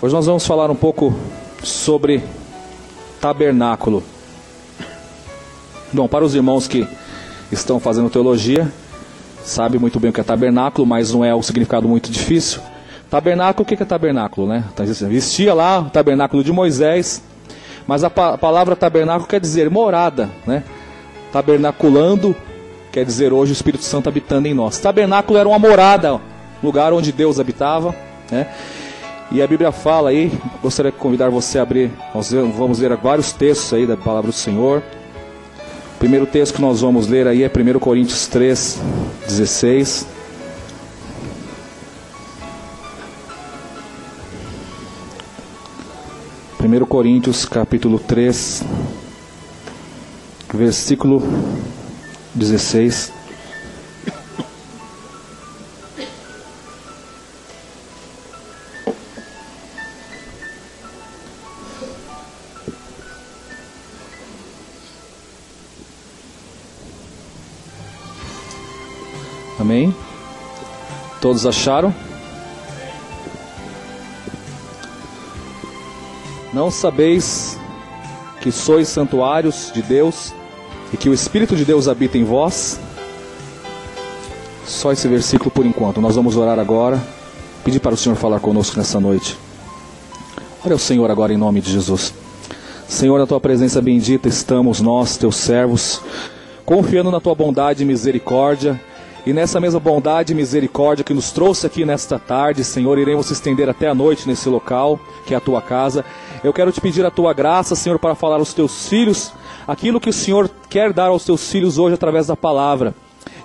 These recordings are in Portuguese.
Hoje nós vamos falar um pouco sobre tabernáculo. Bom, para os irmãos que estão fazendo teologia, sabe muito bem o que é tabernáculo, mas não é um significado muito difícil. Tabernáculo, o que é tabernáculo, né? Existia lá o tabernáculo de Moisés, mas a palavra tabernáculo quer dizer morada, né? Tabernaculando quer dizer hoje o Espírito Santo habitando em nós. Tabernáculo era uma morada, lugar onde Deus habitava, né? E a Bíblia fala aí, gostaria de convidar você a abrir, nós vamos ler vários textos aí da palavra do Senhor. O primeiro texto que nós vamos ler aí é 1 Coríntios 3, 16. Primeiro Coríntios capítulo 3, versículo 16. Amém? Todos acharam? Não sabeis que sois santuários de Deus e que o Espírito de Deus habita em vós? Só esse versículo por enquanto. Nós vamos orar agora, pedir para o Senhor falar conosco nessa noite. Ore ao Senhor agora em nome de Jesus. Senhor, na tua presença bendita estamos nós, teus servos, confiando na tua bondade e misericórdia. E nessa mesma bondade e misericórdia que nos trouxe aqui nesta tarde, Senhor, iremos se estender até a noite nesse local, que é a tua casa. Eu quero te pedir a tua graça, Senhor, para falar aos teus filhos aquilo que o Senhor quer dar aos teus filhos hoje através da palavra.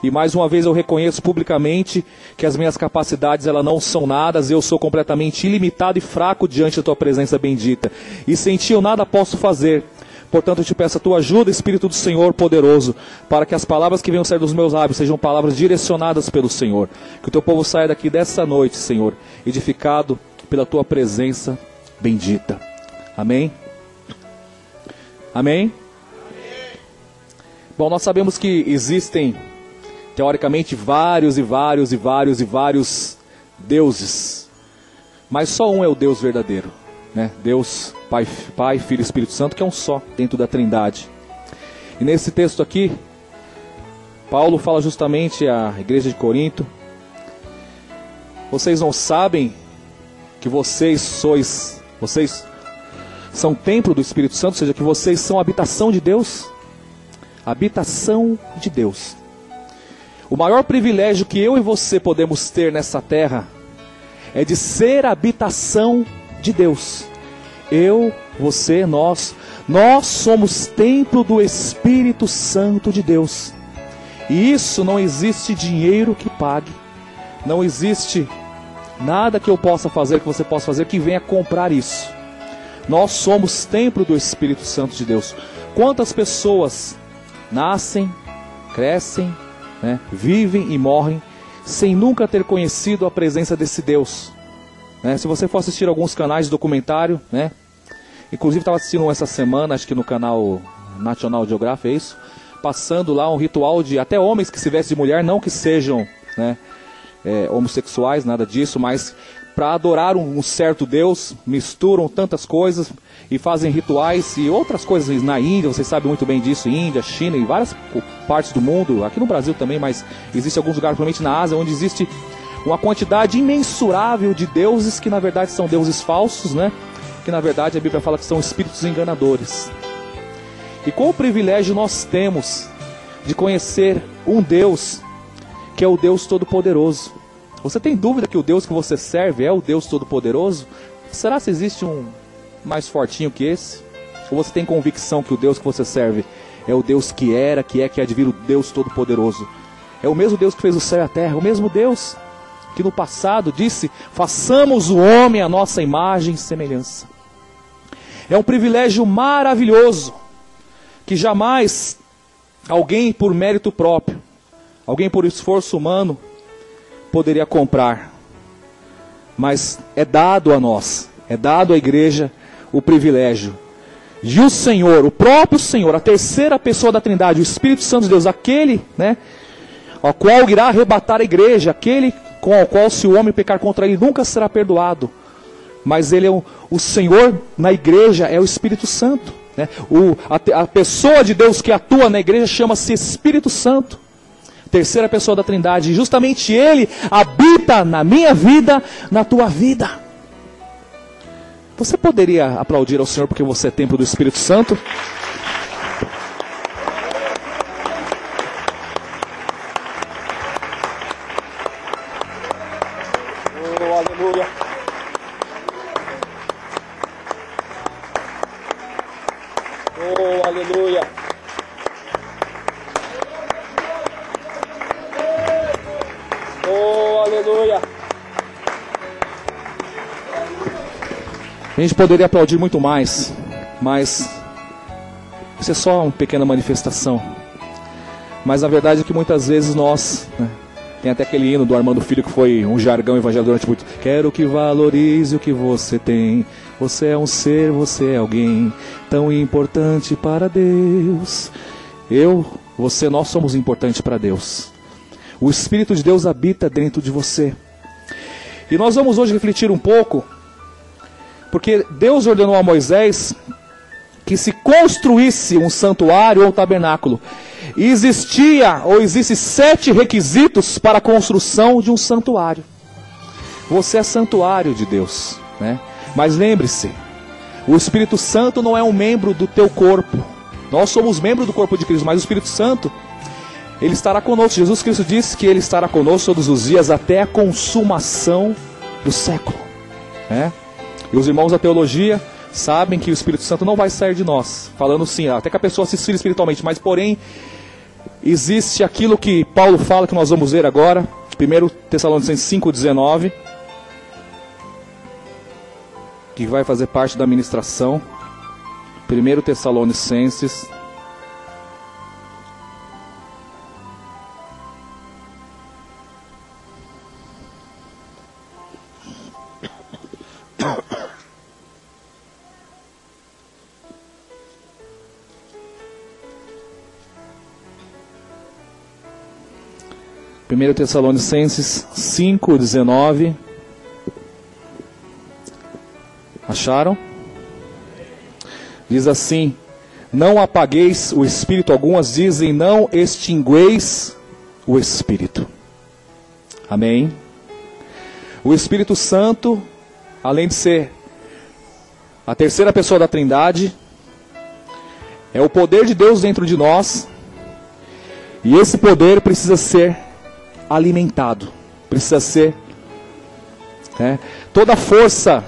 E mais uma vez eu reconheço publicamente que as minhas capacidades elas não são nada, eu sou completamente ilimitado e fraco diante da tua presença bendita. E sem ti eu nada posso fazer. Portanto, eu te peço a tua ajuda, Espírito do Senhor poderoso, para que as palavras que venham sair dos meus lábios sejam palavras direcionadas pelo Senhor. Que o teu povo saia daqui dessa noite, Senhor, edificado pela tua presença bendita. Amém? Amém? Bom, nós sabemos que existem, teoricamente, vários deuses. Mas só um é o Deus verdadeiro, né? Deus Pai, Filho e Espírito Santo, que é um só dentro da Trindade. E nesse texto aqui, Paulo fala justamente à igreja de Corinto: vocês não sabem que vocês são templo do Espírito Santo, ou seja, que vocês são habitação de Deus? Habitação de Deus. O maior privilégio que eu e você podemos ter nessa terra é de ser habitação de Deus. Eu, você, nós somos templo do Espírito Santo de Deus. E isso não existe dinheiro que pague. Não existe nada que eu possa fazer, que você possa fazer, que venha comprar isso. Nós somos templo do Espírito Santo de Deus. Quantas pessoas nascem, crescem, né, vivem e morrem sem nunca ter conhecido a presença desse Deus? Né? Se você for assistir alguns canais de documentário, né? Inclusive estava assistindo essa semana, acho que no canal National Geographic, é isso, passando lá um ritual de até homens que se vestem de mulher, não que sejam, né, homossexuais, nada disso, mas para adorar um certo Deus, misturam tantas coisas e fazem rituais e outras coisas na Índia, vocês sabem muito bem disso, Índia, China e várias partes do mundo, aqui no Brasil também, mas existe alguns lugares, principalmente na Ásia, onde existe uma quantidade imensurável de deuses que na verdade são deuses falsos, né? Que na verdade a Bíblia fala que são espíritos enganadores. E qual o privilégio nós temos de conhecer um Deus que é o Deus Todo-Poderoso? Você tem dúvida que o Deus que você serve é o Deus Todo-Poderoso? Será que existe um mais fortinho que esse? Ou você tem convicção que o Deus que você serve é o Deus que era, que há de vir, o Deus Todo-Poderoso? É o mesmo Deus que fez o céu e a terra, o mesmo Deus que no passado disse: façamos o homem à nossa imagem e semelhança. É um privilégio maravilhoso que jamais alguém por mérito próprio, alguém por esforço humano poderia comprar. Mas é dado a nós, é dado à igreja o privilégio. E o Senhor, o próprio Senhor, a terceira pessoa da Trindade, o Espírito Santo de Deus, aquele, né, ao qual irá arrebatar a igreja, aquele com o qual se o homem pecar contra ele nunca será perdoado. mas ele é o Senhor na igreja é o Espírito Santo, né? A pessoa de Deus que atua na igreja chama-se Espírito Santo, terceira pessoa da Trindade, e justamente Ele habita na minha vida, na tua vida. Você poderia aplaudir ao Senhor porque você é templo do Espírito Santo? Oh, aleluia. Oh, aleluia. Oh, aleluia. A gente poderia aplaudir muito mais, mas isso é só uma pequena manifestação. Mas a verdade é que muitas vezes nós, né, tem até aquele hino do Armando Filho que foi um jargão evangélico durante muito. Quero que valorize o que você tem. Você é um ser, você é alguém tão importante para Deus. Você, nós somos importantes para Deus. O Espírito de Deus habita dentro de você. E nós vamos hoje refletir um pouco, porque Deus ordenou a Moisés que se construísse um santuário ou tabernáculo. E existem 7 requisitos para a construção de um santuário. Você é santuário de Deus, né? Mas lembre-se, o Espírito Santo não é um membro do teu corpo. Nós somos membros do corpo de Cristo, mas o Espírito Santo, Ele estará conosco. Jesus Cristo disse que Ele estará conosco todos os dias até a consumação do século, né? E os irmãos da teologia sabem que o Espírito Santo não vai sair de nós. Falando sim, até que a pessoa se esfrie espiritualmente, mas porém existe aquilo que Paulo fala, que nós vamos ver agora, 1 Tessalonicenses 5,19, que vai fazer parte da ministração. 1 Tessalonicenses 1 Tessalonicenses 5,19. Acharam? Diz assim: não apagueis o Espírito. Algumas dizem: não extingueis o Espírito. Amém? O Espírito Santo, além de ser a terceira pessoa da Trindade, é o poder de Deus dentro de nós. E esse poder precisa ser alimentado, precisa ser, né? Toda força,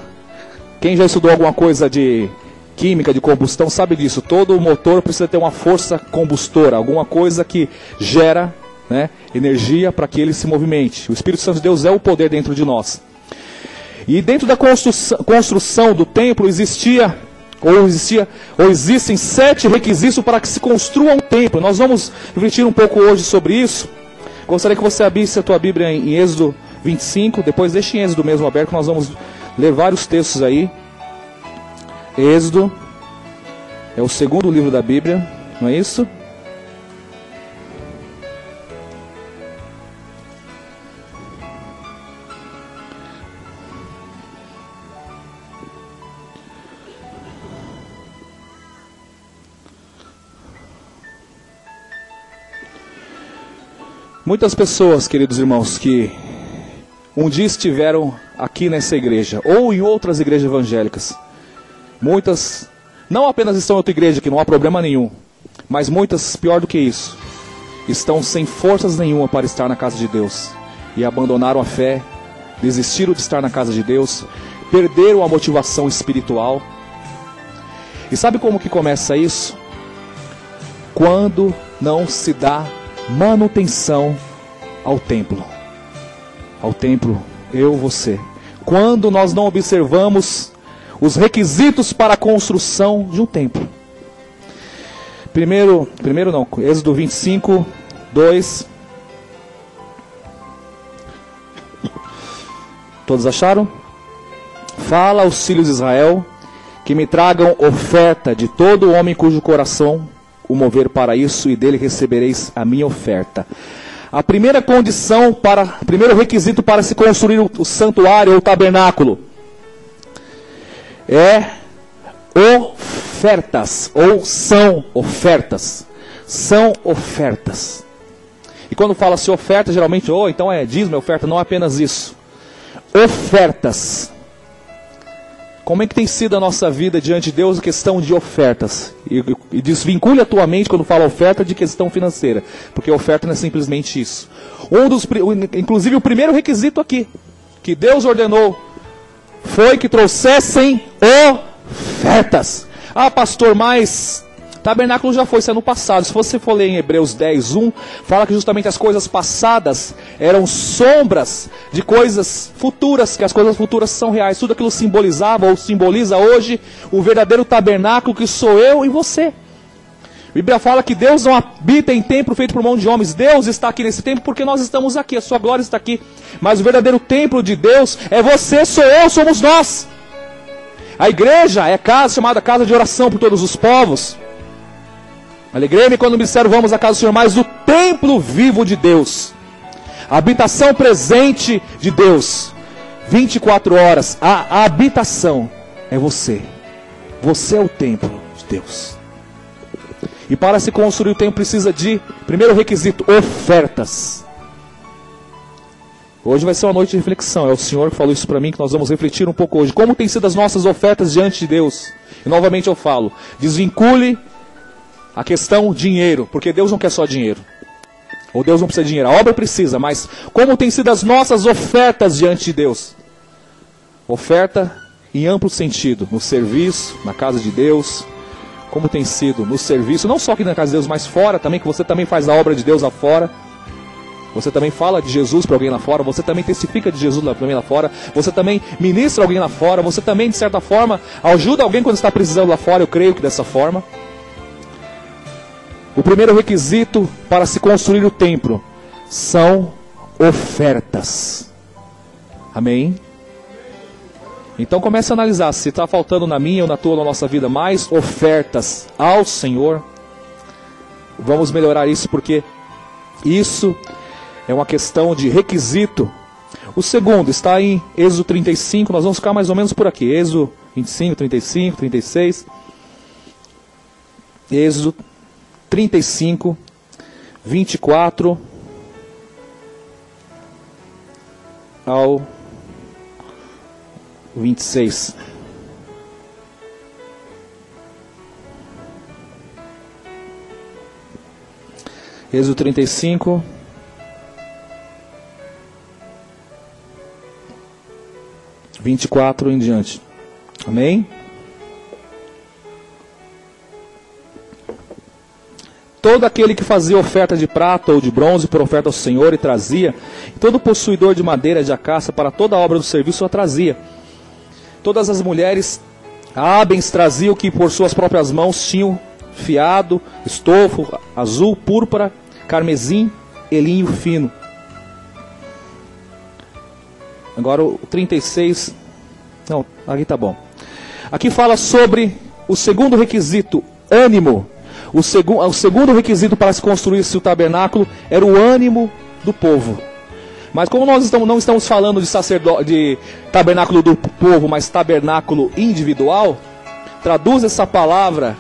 quem já estudou alguma coisa de química, de combustão, sabe disso. Todo motor precisa ter uma força combustora, alguma coisa que gera, né, energia para que ele se movimente. O Espírito Santo de Deus é o poder dentro de nós. E dentro da construção do templo existem 7 requisitos para que se construa um templo. Nós vamos refletir um pouco hoje sobre isso. Gostaria que você abrisse a tua Bíblia em Êxodo 25, depois deixe em Êxodo mesmo aberto, nós vamos ler vários textos aí. Êxodo é o segundo livro da Bíblia, não é isso? Muitas pessoas, queridos irmãos, que um dia estiveram aqui nessa igreja, ou em outras igrejas evangélicas, muitas, não apenas estão em outra igreja, que não há problema nenhum, mas muitas, pior do que isso, estão sem forças nenhuma para estar na casa de Deus, e abandonaram a fé, desistiram de estar na casa de Deus, perderam a motivação espiritual. E sabe como que começa isso? Quando não se dá manutenção ao templo, você. Quando nós não observamos os requisitos para a construção de um templo. Êxodo 25, 2. Todos acharam? Fala aos filhos de Israel que me tragam oferta de todo homem cujo coração o mover para isso, e dele recebereis a minha oferta. A primeira condição, primeiro requisito para se construir o santuário ou o tabernáculo, é ofertas, ou são ofertas. São ofertas. E quando fala-se oferta, geralmente, então é dízimo, é oferta, não é apenas isso. Ofertas. Como é que tem sido a nossa vida diante de Deus em questão de ofertas? E desvincule a tua mente quando fala oferta de questão financeira, porque oferta não é simplesmente isso. Inclusive o primeiro requisito aqui, que Deus ordenou, foi que trouxessem ofertas. Ah, pastor, mas tabernáculo já foi, isso é no passado. Se você for ler em Hebreus 10:1, fala que justamente as coisas passadas eram sombras de coisas futuras, que as coisas futuras são reais. Tudo aquilo simbolizava ou simboliza hoje o verdadeiro tabernáculo que sou eu e você. A Bíblia fala que Deus não habita em templo feito por mão de homens. Deus está aqui nesse templo porque nós estamos aqui, a sua glória está aqui. Mas o verdadeiro templo de Deus é você, sou eu, somos nós. A igreja é casa chamada casa de oração por todos os povos. Alegrei-me quando me disseram, vamos à casa do Senhor, mas o templo vivo de Deus, a habitação presente de Deus, 24 horas, a habitação é você. Você é o templo de Deus. E para se construir o templo precisa de, primeiro requisito, ofertas. Hoje vai ser uma noite de reflexão, é o Senhor que falou isso para mim, que nós vamos refletir um pouco hoje. Como tem sido as nossas ofertas diante de Deus? E novamente eu falo, desvincule a questão dinheiro, porque Deus não quer só dinheiro. Ou Deus não precisa de dinheiro, a obra precisa, mas como tem sido as nossas ofertas diante de Deus? Oferta em amplo sentido, no serviço, na casa de Deus. Como tem sido no serviço, não só aqui na casa de Deus, mas fora também, que você também faz a obra de Deus lá fora. Você também fala de Jesus para alguém lá fora, você também testifica de Jesus também lá fora, você também ministra alguém lá fora, você também, de certa forma, ajuda alguém quando está precisando lá fora, eu creio que dessa forma. O primeiro requisito para se construir o templo são ofertas. Amém? Então comece a analisar se está faltando na minha ou na tua ou na nossa vida mais ofertas ao Senhor. Vamos melhorar isso, porque isso é uma questão de requisito. O segundo está em Êxodo 35, nós vamos ficar mais ou menos por aqui. Êxodo 25, 35, 36. Êxodo 35, 24 ao 26. Êxodo 35, 24 em diante. Amém? Todo aquele que fazia oferta de prata ou de bronze por oferta ao Senhor e trazia, todo possuidor de madeira de acaça para toda a obra do serviço a trazia. Todas as mulheres hábeis traziam o que por suas próprias mãos tinham fiado, estofo, azul, púrpura, carmesim e linho fino. Agora o 36, não, aqui tá bom. Aqui fala sobre o segundo requisito, ânimo. O segundo requisito para se construir o tabernáculo era o ânimo do povo. Mas como nós não estamos falando de tabernáculo do povo, mas tabernáculo individual, traduz essa palavra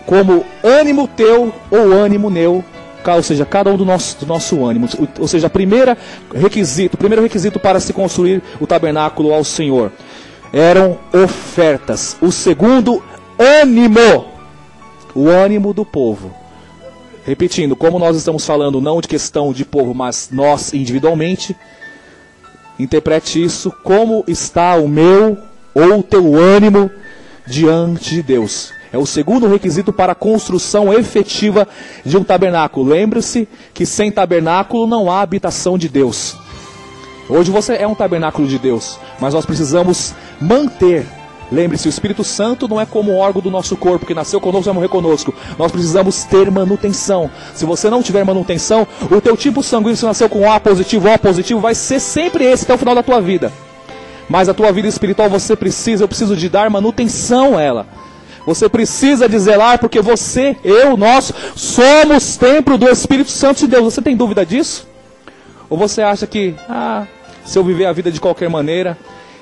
como ânimo teu ou ânimo meu, ou seja, cada um do nosso ânimo. Ou seja, o primeiro requisito para se construir o tabernáculo ao Senhor eram ofertas. O segundo, ânimo. O ânimo do povo. Repetindo, como nós estamos falando não de questão de povo, mas nós individualmente, interprete isso, como está o meu ou o teu ânimo diante de Deus. É o segundo requisito para a construção efetiva de um tabernáculo. Lembre-se que sem tabernáculo não há habitação de Deus. Hoje você é um tabernáculo de Deus, mas nós precisamos manter. Lembre-se, o Espírito Santo não é como o órgão do nosso corpo, que nasceu conosco e vai morrer conosco. Nós precisamos ter manutenção. Se você não tiver manutenção, o teu tipo sanguíneo, se nasceu com O positivo, vai ser sempre esse até o final da tua vida. Mas a tua vida espiritual eu preciso de dar manutenção a ela. Você precisa de zelar, porque nós somos templo do Espírito Santo de Deus. Você tem dúvida disso? Ou você acha que, se eu viver a vida de qualquer maneira,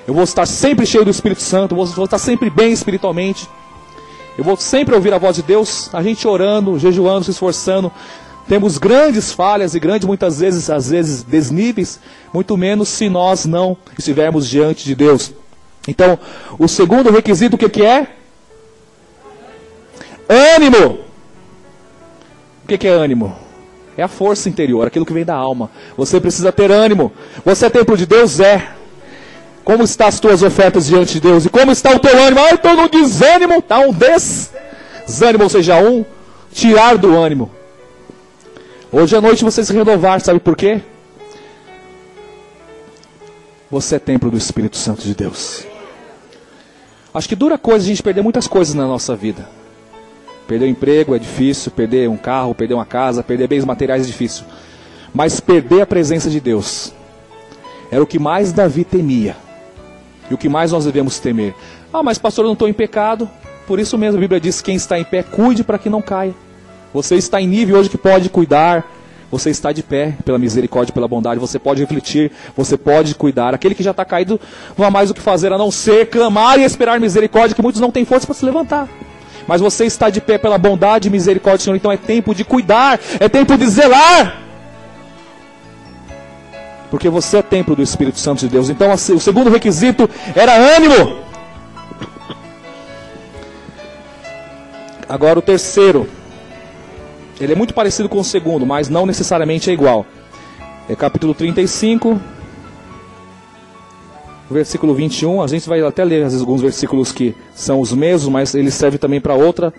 Eu vou estar sempre cheio do Espírito Santo, eu vou estar sempre bem espiritualmente. Eu vou sempre ouvir a voz de Deus, a gente orando, jejuando, se esforçando. Temos grandes falhas e muitas vezes, às vezes, desníveis, muito menos se nós não estivermos diante de Deus. Então, o segundo requisito, o que é? Ânimo! O que é ânimo? É a força interior, aquilo que vem da alma. Você precisa ter ânimo. Você é templo de Deus? É. Como estão as tuas ofertas diante de Deus? E como está o teu ânimo? Estou no desânimo. Está um desânimo, ou seja, um tirar do ânimo. Hoje à noite você se renovar, sabe por quê? Você é templo do Espírito Santo de Deus. Acho que dura coisa a gente perder muitas coisas na nossa vida. Perder o emprego é difícil, perder um carro, perder uma casa, perder bens materiais é difícil. Mas perder a presença de Deus era o que mais Davi temia. E o que mais nós devemos temer. Ah, mas pastor, eu não estou em pecado. Por isso mesmo a Bíblia diz que quem está em pé, cuide para que não caia. Você está em nível hoje que pode cuidar. Você está de pé pela misericórdia e pela bondade. Você pode refletir, você pode cuidar. Aquele que já está caído não há mais o que fazer a não ser clamar e esperar misericórdia, que muitos não têm força para se levantar. Mas você está de pé pela bondade e misericórdia do Senhor. Então é tempo de cuidar, é tempo de zelar. Porque você é templo do Espírito Santo de Deus. Então o segundo requisito era ânimo. Agora o terceiro. Ele é muito parecido com o segundo, mas não necessariamente é igual. É capítulo 35, versículo 21. A gente vai até ler às vezes alguns versículos que são os mesmos, mas ele serve também para outra.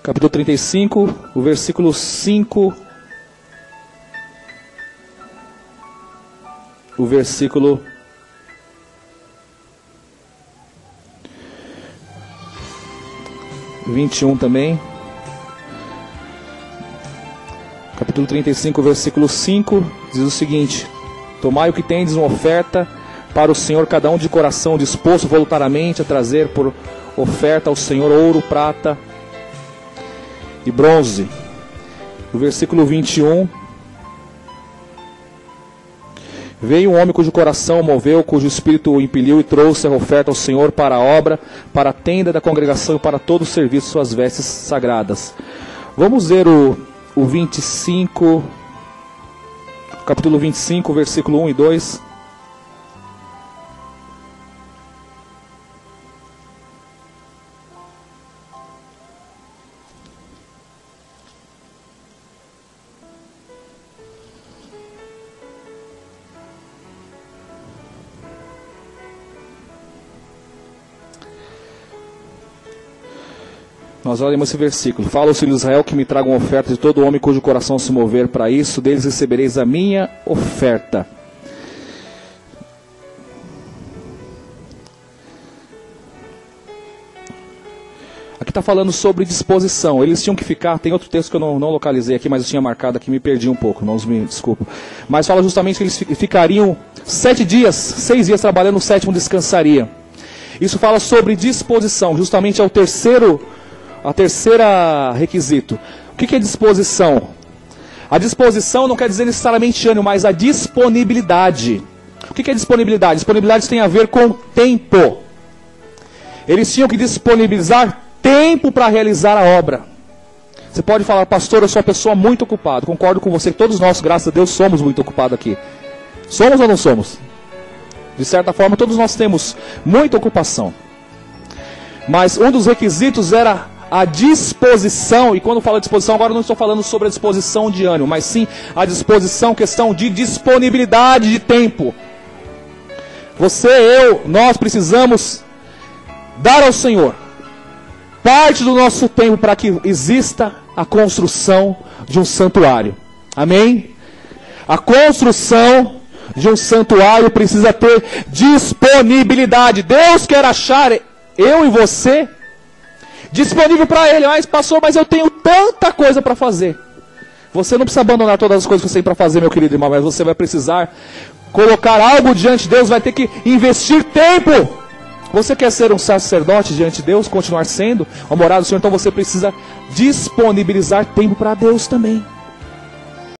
Capítulo 35, o versículo 5. O versículo 21 também. Capítulo 35, versículo 5, diz o seguinte: tomai o que tendes uma oferta para o Senhor, cada um de coração disposto voluntariamente a trazer por oferta ao Senhor ouro, prata e bronze. O versículo 21: veio um homem cujo coração moveu, cujo espírito o impeliu e trouxe a oferta ao Senhor para a obra, para a tenda da congregação e para todo o serviço de suas vestes sagradas. Vamos ver o 25, capítulo 25, versículo 1 e 2. Nós olhamos esse versículo. Fala ao filho de Israel que me tragam oferta de todo homem cujo coração se mover para isso, deles recebereis a minha oferta. Aqui está falando sobre disposição. Eles tinham que ficar, tem outro texto que eu não localizei aqui, mas eu tinha marcado aqui, me perdi um pouco, irmãos, me desculpa. Mas fala justamente que eles ficariam 6 dias trabalhando, no 7º descansariam. Isso fala sobre disposição, justamente é a terceira requisito. O que é disposição? A disposição não quer dizer necessariamente ânimo, mas a disponibilidade. O que é disponibilidade? Disponibilidade tem a ver com tempo. Eles tinham que disponibilizar tempo para realizar a obra. Você pode falar, pastor, eu sou uma pessoa muito ocupada. Concordo com você, todos nós, graças a Deus, somos muito ocupados aqui. Somos ou não somos? De certa forma, todos nós temos muita ocupação. Mas um dos requisitos era a disposição, e quando eu falo disposição, agora eu não estou falando sobre a disposição de ânimo, mas sim a disposição, questão de disponibilidade de tempo. Você, eu, nós precisamos dar ao Senhor parte do nosso tempo para que exista a construção de um santuário. Amém? A construção de um santuário precisa ter disponibilidade. Deus quer achar eu e você disponível para Ele. Mas pastor, mas eu tenho tanta coisa para fazer. Você não precisa abandonar todas as coisas que você tem para fazer, meu querido irmão, mas você vai precisar colocar algo diante de Deus, vai ter que investir tempo. Você quer ser um sacerdote diante de Deus, continuar sendo uma morada do Senhor, então você precisa disponibilizar tempo para Deus também.